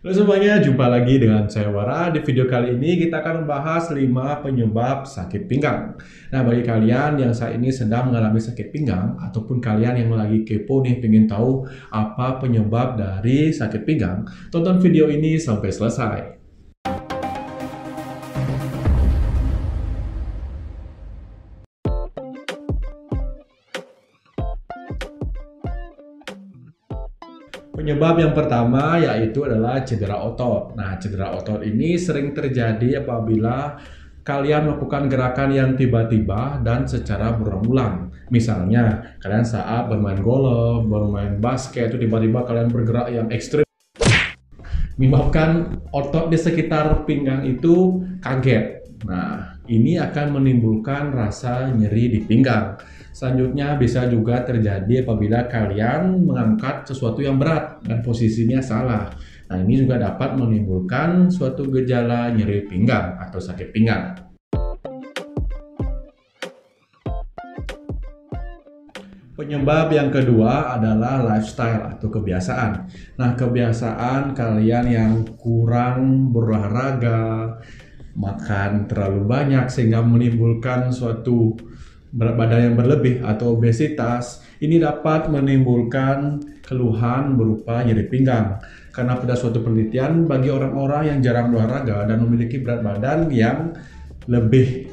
Halo semuanya, jumpa lagi dengan saya Wara. Di video kali ini kita akan membahas 5 penyebab sakit pinggang. Nah, bagi kalian yang saat ini sedang mengalami sakit pinggang ataupun kalian yang lagi kepo nih pengen tahu apa penyebab dari sakit pinggang, tonton video ini sampai selesai. Penyebab yang pertama yaitu adalah cedera otot. Nah, cedera otot ini sering terjadi apabila kalian melakukan gerakan yang tiba-tiba dan secara berulang-ulang. Misalnya, kalian saat bermain golf, bermain basket, itu tiba-tiba kalian bergerak yang ekstrim, menyebabkan otot di sekitar pinggang itu kaget. Nah, ini akan menimbulkan rasa nyeri di pinggang. Selanjutnya bisa juga terjadi apabila kalian mengangkat sesuatu yang berat dan posisinya salah. Nah, ini juga dapat menimbulkan suatu gejala nyeri pinggang atau sakit pinggang. Penyebab yang kedua adalah lifestyle atau kebiasaan. Nah, kebiasaan kalian yang kurang berolahraga, makan terlalu banyak sehingga menimbulkan suatu berat badan yang berlebih atau obesitas, ini dapat menimbulkan keluhan berupa nyeri pinggang. Karena pada suatu penelitian, bagi orang-orang yang jarang berolahraga dan memiliki berat badan yang lebih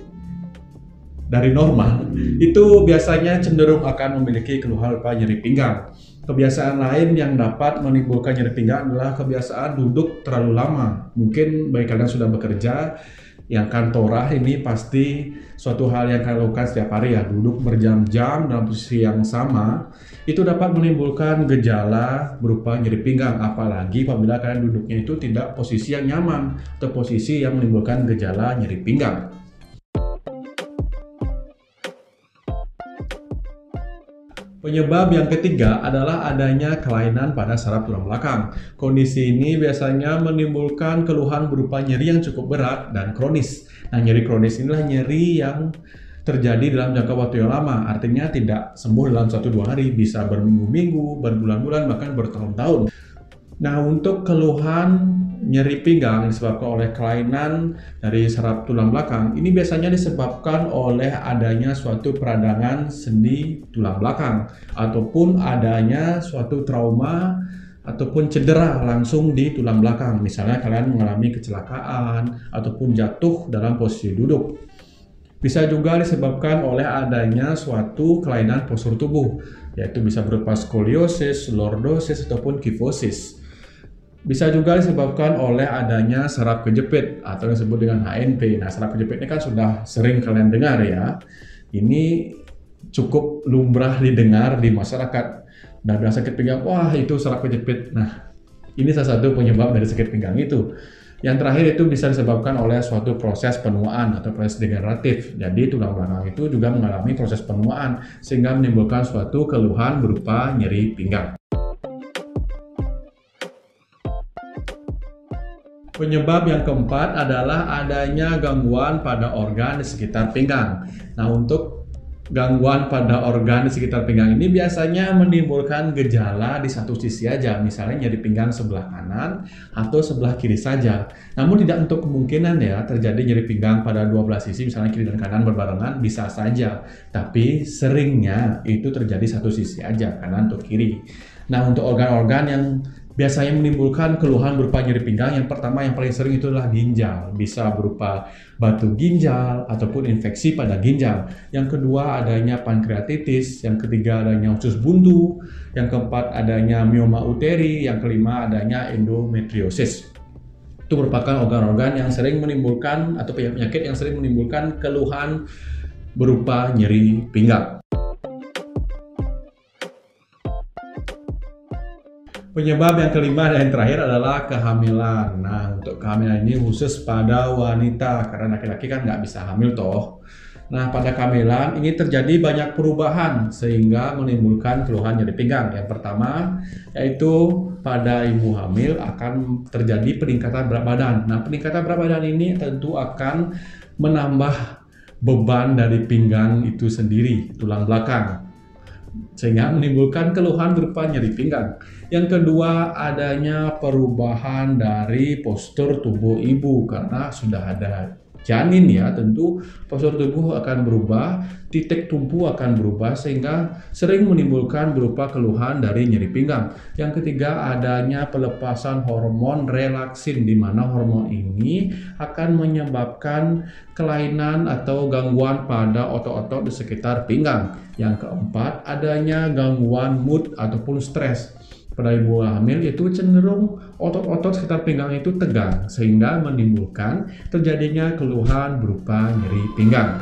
dari normal, itu biasanya cenderung akan memiliki keluhan berupa nyeri pinggang. Kebiasaan lain yang dapat menimbulkan nyeri pinggang adalah kebiasaan duduk terlalu lama. Mungkin bagi kalian sudah bekerja, yang kantorah ini pasti suatu hal yang kalian lakukan setiap hari ya, duduk berjam-jam dalam posisi yang sama, itu dapat menimbulkan gejala berupa nyeri pinggang, apalagi apabila kalian duduknya itu tidak posisi yang nyaman atau posisi yang menimbulkan gejala nyeri pinggang. Penyebab yang ketiga adalah adanya kelainan pada saraf tulang belakang. Kondisi ini biasanya menimbulkan keluhan berupa nyeri yang cukup berat dan kronis. Nah, nyeri kronis inilah nyeri yang terjadi dalam jangka waktu yang lama. Artinya tidak sembuh dalam 1-2 hari, bisa berminggu-minggu, berbulan-bulan, bahkan bertahun-tahun. Nah, untuk keluhan nyeri pinggang disebabkan oleh kelainan dari saraf tulang belakang, ini biasanya disebabkan oleh adanya suatu peradangan sendi tulang belakang ataupun adanya suatu trauma ataupun cedera langsung di tulang belakang. Misalnya kalian mengalami kecelakaan ataupun jatuh dalam posisi duduk. Bisa juga disebabkan oleh adanya suatu kelainan postur tubuh, yaitu bisa berupa skoliosis, lordosis ataupun kifosis. Bisa juga disebabkan oleh adanya saraf kejepit atau yang disebut dengan HNP. Nah, saraf kejepit ini kan sudah sering kalian dengar ya. Ini cukup lumrah didengar di masyarakat. Dan ada sakit pinggang, wah itu saraf kejepit. Nah, ini salah satu penyebab dari sakit pinggang itu. Yang terakhir itu bisa disebabkan oleh suatu proses penuaan atau proses degeneratif. Jadi tulang belakang itu juga mengalami proses penuaan sehingga menimbulkan suatu keluhan berupa nyeri pinggang. Penyebab yang keempat adalah adanya gangguan pada organ di sekitar pinggang. Nah, untuk gangguan pada organ di sekitar pinggang ini biasanya menimbulkan gejala di satu sisi aja, misalnya nyeri pinggang sebelah kanan atau sebelah kiri saja. Namun tidak untuk kemungkinan ya terjadi nyeri pinggang pada dua belah sisi, misalnya kiri dan kanan berbarengan, bisa saja. Tapi seringnya itu terjadi satu sisi aja, kanan atau kiri. Nah, untuk organ-organ yang biasanya menimbulkan keluhan berupa nyeri pinggang, yang pertama yang paling sering itu adalah ginjal. Bisa berupa batu ginjal ataupun infeksi pada ginjal. Yang kedua adanya pankreatitis, yang ketiga adanya usus buntu, yang keempat adanya mioma uteri, yang kelima adanya endometriosis. Itu merupakan organ-organ yang sering menimbulkan atau penyakit yang sering menimbulkan keluhan berupa nyeri pinggang. Penyebab yang kelima dan yang terakhir adalah kehamilan. Nah, untuk kehamilan ini khusus pada wanita, karena laki-laki kan nggak bisa hamil toh. Nah, pada kehamilan ini terjadi banyak perubahan sehingga menimbulkan keluhan nyeri pinggang. Yang pertama, yaitu pada ibu hamil akan terjadi peningkatan berat badan. Nah, peningkatan berat badan ini tentu akan menambah beban dari pinggang itu sendiri, tulang belakang. sehingga menimbulkan keluhan berupa nyeri pinggang. Yang kedua, adanya perubahan dari postur tubuh ibu karena sudah ada janin ya, tentu postur tubuh akan berubah, titik tumpu akan berubah sehingga sering menimbulkan berupa keluhan dari nyeri pinggang. Yang ketiga, adanya pelepasan hormon relaksin di mana hormon ini akan menyebabkan kelainan atau gangguan pada otot-otot di sekitar pinggang. Yang keempat, adanya gangguan mood ataupun stres. Pada ibu hamil itu cenderung otot-otot sekitar pinggang itu tegang sehingga menimbulkan terjadinya keluhan berupa nyeri pinggang.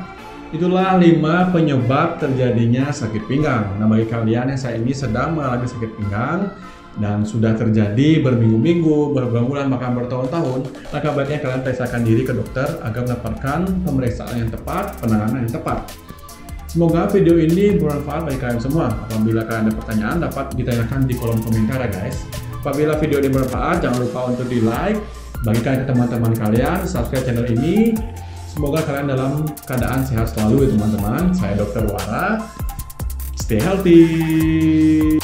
Itulah 5 penyebab terjadinya sakit pinggang. Nah, bagi kalian yang saat ini sedang mengalami sakit pinggang dan sudah terjadi berminggu-minggu, berbulan-bulan, bahkan bertahun-tahun, maka baiknya kalian periksakan diri ke dokter agar mendapatkan pemeriksaan yang tepat, penanganan yang tepat. Semoga video ini bermanfaat bagi kalian semua. Apabila kalian ada pertanyaan, dapat ditanyakan di kolom komentar ya guys. Apabila video ini bermanfaat, jangan lupa untuk di like, bagikan ke teman-teman kalian, subscribe channel ini. Semoga kalian dalam keadaan sehat selalu ya teman-teman. Saya Dr. Wara. Stay healthy.